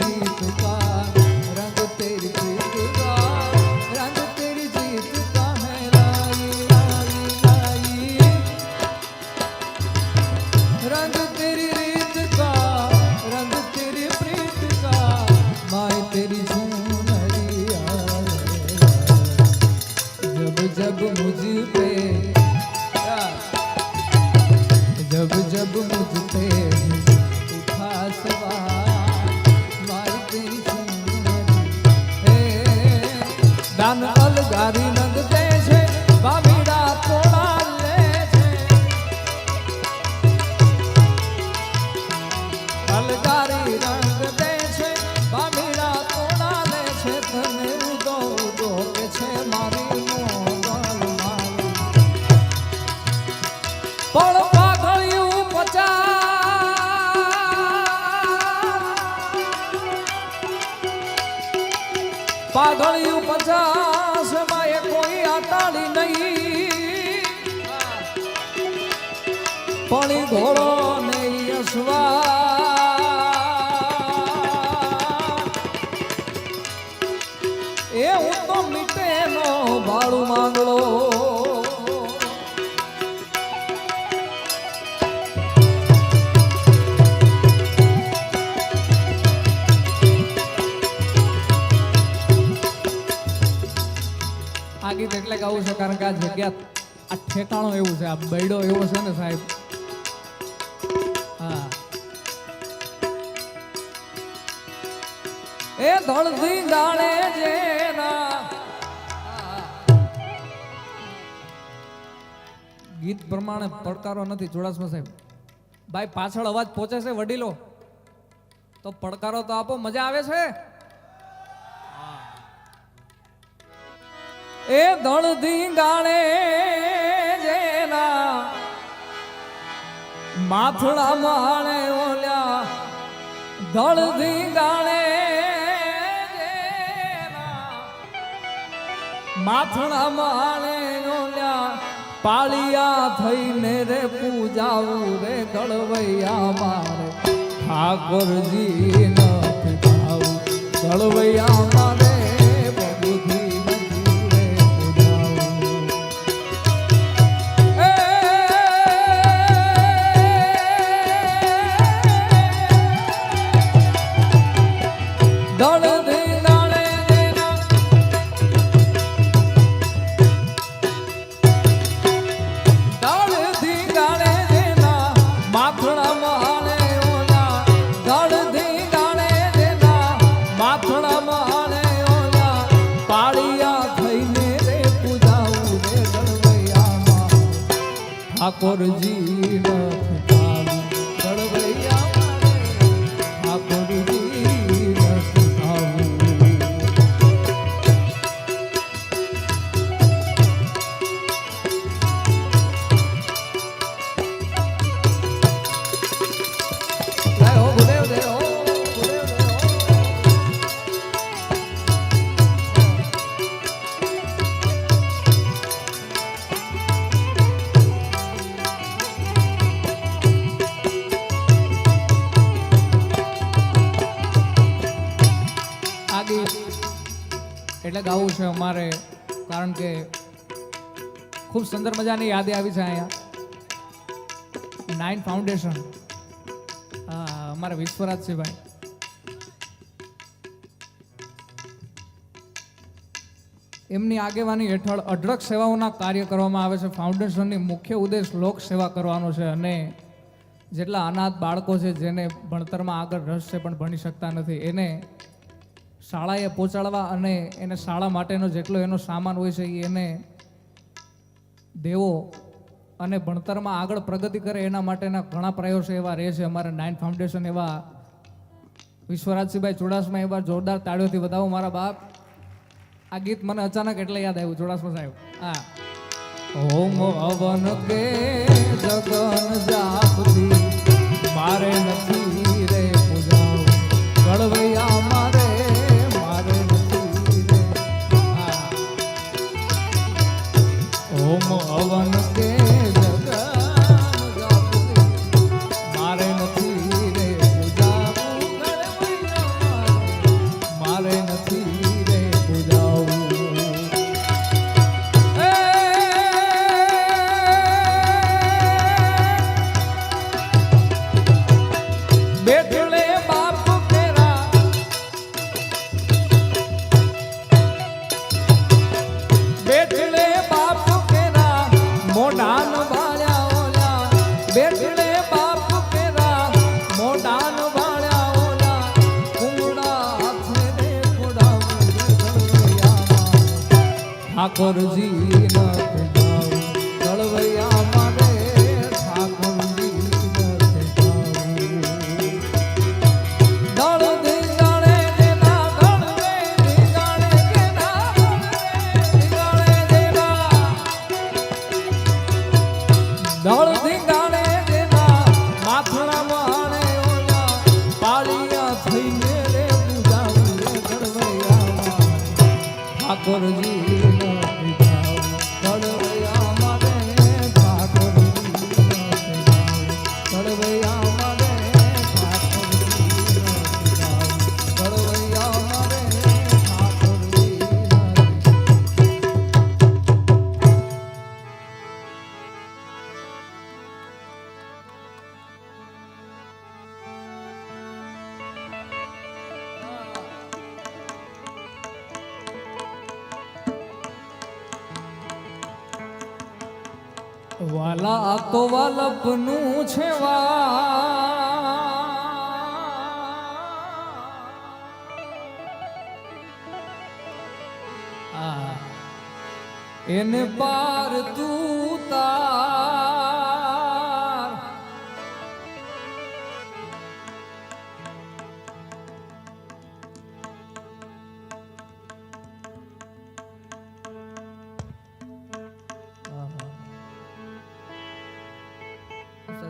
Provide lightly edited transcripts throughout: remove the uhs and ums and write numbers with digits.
रीत का रंग तेरी प्रीत का रंग तेरी जीत का है लाई लाई लाई रंग तेरी रीत का रंग तेरी प्रीत का माए तेरी झूमरिया जब जब मुझ पे जब जब मुझ पे उठा सवार माए तेरी झूमरी दान अलगारी रंग दे છે બાવીડા તોડા લે છે अलगारी रंग दे છે બાવીડા તોડા લે છે તને ઉદો ઉદો કે છે મારી મોગલ મારી પણ પાઘળિયું પાઘળિયું 50 માં એ કોઈ આટાડી નહીં પણ ઘોડો ને અસવાર એ હું તો મીટે નો ભાડું માંગલો આ ગીત એટલે ગાવું છે કારણ કે આ જગ્યા આ ઠેકાણો એવું છે આ બૈડો એવો છે ને સાહેબ હા એ ધળતી ગાળે જેના ગીત પ્રમાણે પડકારો નથી ચુડાસમા સાહેબ ભાઈ પાછળ અવાજ પહોંચે છે વડીલો તો પડકારો તો આપો મજા આવે છે એ ધળતી ગાળે જેના માથડા માળે ઓલ્યા ધળતી ગાળે જેના માથડા માળે ઓલ્યા પાળિયા થઈને રે પૂજાવું રે ગળવૈયા મારે ઠાકોરજી નથી ભાવું ગળવૈયા મારે ઠાકોરજી નથી ભાવું ગળવૈયા મારે ઠાકોરજી નથી ભાવું જય હો ભૂદેવ જય હો ભૂદેવ જય હો એટલે ગાવું છે અમારે કારણ કે ખૂબ સુંદર મજાની યાદી આવી છે અહીંયા 9 ફાઉન્ડેશન અમારા વિશ્વરાજસિંહભાઈ એમની આગેવાની હેઠળ અઢળક સેવાઓના કાર્ય કરવામાં આવે છે ફાઉન્ડેશનની મુખ્ય ઉદ્દેશ લોક સેવા કરવાનો છે અને જેટલા અનાથ બાળકો છે જેને ભણતરમાં આગળ રસ છે પણ ભણી શકતા નથી એને શાળાએ પહોંચાડવા અને એને શાળા માટેનો જેટલો એનો સામાન હોય છે એને દેવો અને ભણતરમાં આગળ પ્રગતિ કરે એના માટેના ઘણા પ્રયાસો એવા રહે છે અમારા 9 ફાઉન્ડેશન એવા વિશ્વરાજસિંહભાઈ ચુડાસમા એવા જોરદાર તાળીઓથી વધાવો મારા બાપ આ ગીત મને અચાનક એટલે યાદ આવ્યું ચુડાસમા સાહેબ હા ઓમ અવન કે જગન જાપતી મારે નથી રે પૂજાવ ગળવૈયા મારે ઓમ અવન કે જગન જાપતી મારે નથી રે પૂજાવું ગળવૈયા ઠાકોરજી નથી જાવું દળવૈયા મારે ઠાકોરજી નથી જાવું દળ ધીંગાણે દેના દળવે ધીંગાણે દેના ધીંગાણે દેના દળ ધીંગાણે દેના માથડા માણે ઓલા પાળિયા થઈને રે પૂજાવું રે દળવૈયા ઠાકોરજી વાલા આ તો વાલપનું છે એને પાર તું તાર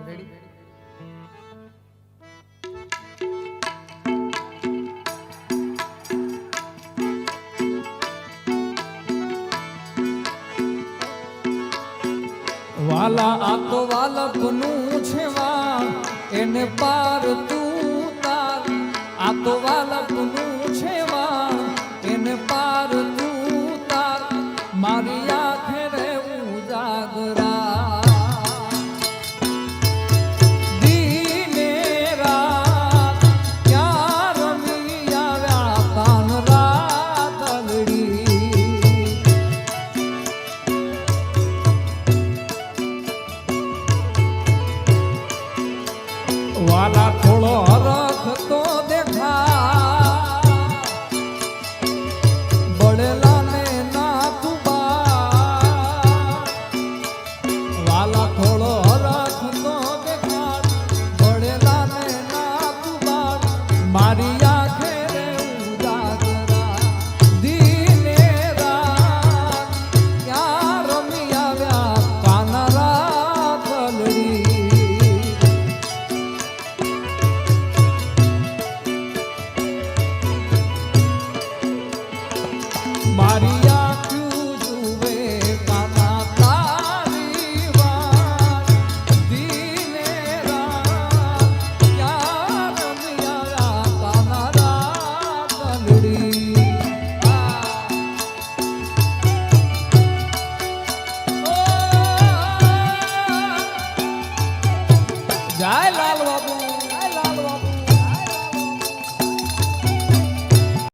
ready? વાલા આ તો વાલપનું છે વાલ એને પાર તું તાર આ તો વાલપનું છે વાલ એને પાર તું તાર મારી આંખે રે ઉજાગરા વાલા થોડો હરખ તો દેખા બળેલા ને ના તું વાલા થોડો હરખ તો દેખા બળેલા ને ના તું મારી આંખે રે ઉજાગરા દીને રાત ક્યાં રમી આવ્યા કાનરા કલડી Maria